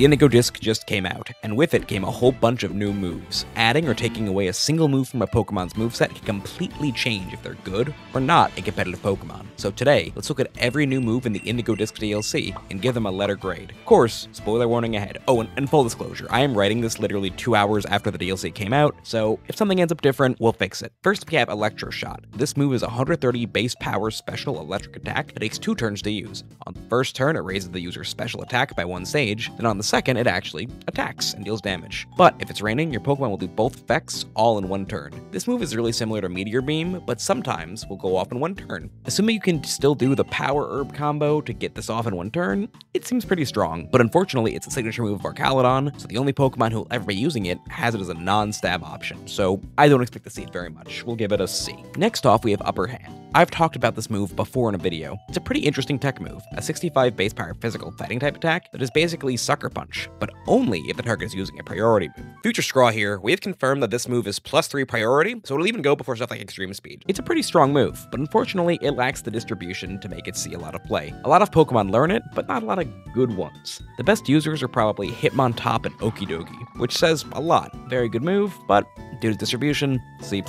The Indigo disc just came out, and with it came a whole bunch of new moves. Adding or taking away a single move from a Pokemon's moveset can completely change if they're good or not a competitive Pokemon. So today, let's look at every new move in the Indigo disc DLC and give them a letter grade. Of course, spoiler warning ahead. Oh, and full disclosure, I am writing this literally 2 hours after the DLC came out, so if something ends up different, we'll fix it. First, we have Electroshot. This move is a 130 base power special electric attack that takes 2 turns to use. On the first turn, it raises the user's special attack by 1 stage, then on the second, it actually attacks and deals damage. But if it's raining, your Pokemon will do both effects all in 1 turn. This move is really similar to Meteor Beam, but sometimes will go off in 1 turn. Assuming you can still do the Power Herb combo to get this off in 1 turn, it seems pretty strong. But unfortunately, it's a signature move of Archaludon, so the only Pokemon who will ever be using it has it as a non-stab option. So I don't expect to see it very much. We'll give it a C. Next off, we have Upper Hand. I've talked about this move before in a video. It's a pretty interesting tech move, a 65 base power physical fighting type attack that is basically Sucker Punch, but only if the target is using a priority move. Future Scraw here, we have confirmed that this move is +3 priority, so it'll even go before stuff like Extreme Speed. It's a pretty strong move, but unfortunately it lacks the distribution to make it see a lot of play. A lot of Pokemon learn it, but not a lot of good ones. The best users are probably Hitmontop and Okidogi, which says a lot. Very good move, but due to distribution, C+.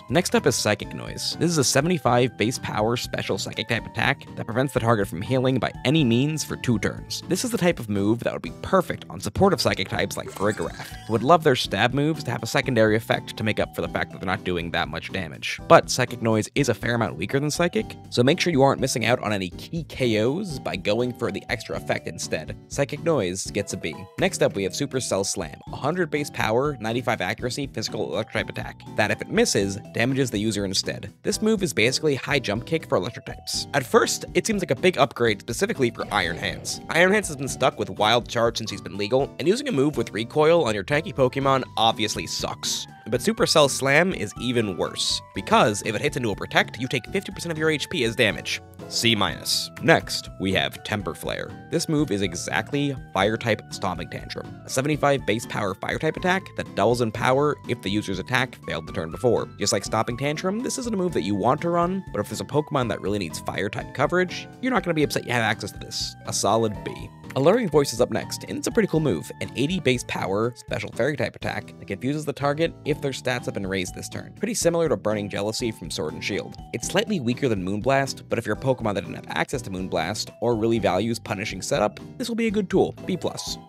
Next up is Psychic Noise. This is a 75 base power special psychic type attack that prevents the target from healing by any means for 2 turns. This is the type of move that would be perfect on supportive psychic types like Farigiraf, who would love their stab moves to have a secondary effect to make up for the fact that they're not doing that much damage. But Psychic Noise is a fair amount weaker than Psychic, so make sure you aren't missing out on any key KOs by going for the extra effect instead. Psychic Noise gets a B. Next up we have Supercell Slam, 100 base power, 95 accuracy, physical electric type attack, that if it misses, damages the user instead. This move is basically high jump kick for electric types. At first, it seems like a big upgrade specifically for Iron Hands. Iron Hands has been stuck with Wild Charge since he's been legal, and using a move with recoil on your tanky Pokemon obviously sucks. But Supercell Slam is even worse, because if it hits into a Protect, you take 50% of your HP as damage. C-. Next, we have Temper Flare. This move is exactly Fire-type Stomping Tantrum, a 75 base power Fire-type attack that doubles in power if the user's attack failed the turn before. Just like Stomping Tantrum, this isn't a move that you want to run, but if there's a Pokemon that really needs Fire-type coverage, you're not going to be upset you have access to this. A solid B. Alluring Voice is up next, and it's a pretty cool move, an 80 base power special fairy-type attack that confuses the target if their stats have been raised this turn. Pretty similar to Burning Jealousy from Sword and Shield. It's slightly weaker than Moonblast, but if you're a Pokemon that didn't have access to Moonblast, or really values punishing setup, this will be a good tool, B+.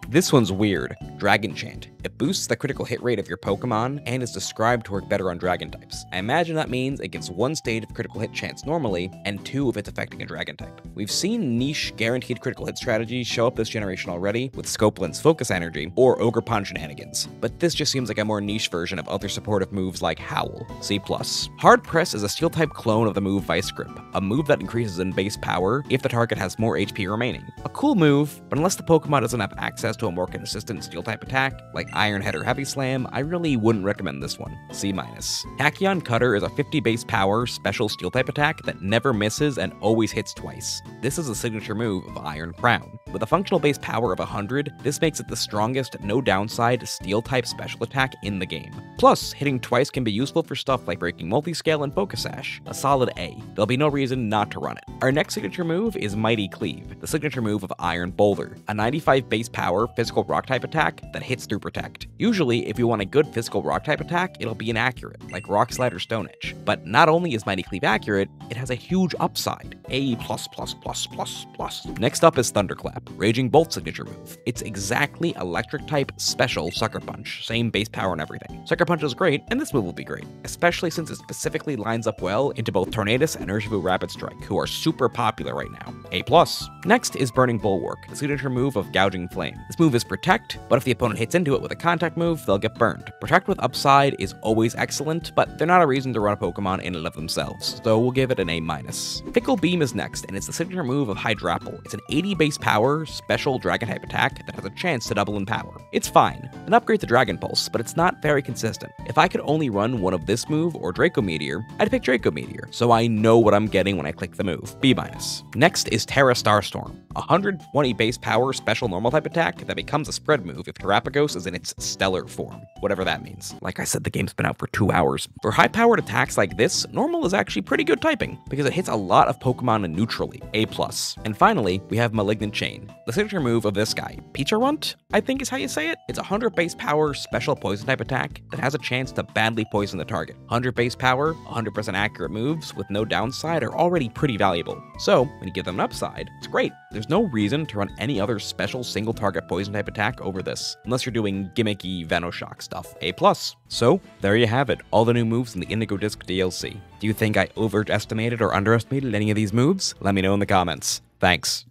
This one's weird, Dragon Chant. It boosts the critical hit rate of your Pokemon, and is described to work better on Dragon types. I imagine that means it gets 1 stage of critical hit chance normally, and 2 if it's affecting a Dragon type. We've seen niche guaranteed critical hit strategies show up this generation already, with Scopeland's Focus Energy, or Ogre Punch shenanigans, but this just seems like a more niche version of other supportive moves like Howl, C+. Hard Press is a Steel-type clone of the move Vice Grip, a move that increases in base power if the target has more HP remaining. A cool move, but unless the Pokemon doesn't have access to a more consistent Steel-type attack, like Iron Head or Heavy Slam, I really wouldn't recommend this one, C-. Tachyon Cutter is a 50 base power special Steel-type attack that never misses and always hits twice. This is a signature move of Iron Crown. With a functional base power of 100, this makes it the strongest, no downside Steel-type special attack in the game. Plus, hitting twice can be useful for stuff like breaking Multiscale and Focus Sash, a solid A. There'll be no reason not to run it. Our next signature move is Mighty Cleave, the signature move of Iron Boulder, a 95 base power physical rock-type attack that hits through Protect. Usually, if you want a good physical rock-type attack, it'll be inaccurate, like Rock Slide or Stone Edge. But not only is Mighty Cleave accurate, it has a huge upside, A+++++. Next up is Thunderclap, Raging Bolt signature move. It's exactly electric-type special Sucker Punch, same base power and everything. Sucker Punch is great, and this move will be great, especially since it specifically lines up well into both Tornadus and Urshifu Rapid Strike, who are super popular right now. A+. Next is Burning Bullwork, the signature move of Gouging Flame. This move is Protect, but if the opponent hits into it with a contact move, they'll get burned. Protect with upside is always excellent, but they're not a reason to run a Pokemon in and of themselves, so we'll give it an A-. Fickle Beam is next, and it's the signature move of Hydrael. It's an 80 base power, special Dragon-type attack that has a chance to double in power. It's fine, and upgrade to Dragon Pulse, but it's not very consistent. If I could only run one of this move or Draco Meteor, I'd pick Draco Meteor, so I know what I'm getting when I click the move. B-. Next is Terastorm, 120 base power special normal type attack that becomes a spread move if Terapagos is in its stellar form, whatever that means. Like I said, the game's been out for 2 hours. For high-powered attacks like this, normal is actually pretty good typing, because it hits a lot of Pokemon neutrally, A+. And finally, we have Malformation Chain, the signature move of this guy, Peacharunt, I think is how you say it. It's a 100 base power special poison type attack that has a chance to badly poison the target. 100 base power, 100% accurate moves with no downside are already pretty valuable. So, when you give them an upside, it's great. There's no reason to run any other special single target poison type attack over this, unless you're doing gimmicky Venoshock stuff, A+. So, there you have it, all the new moves in the Indigo Disc DLC. Do you think I overestimated or underestimated any of these moves? Let me know in the comments. Thanks.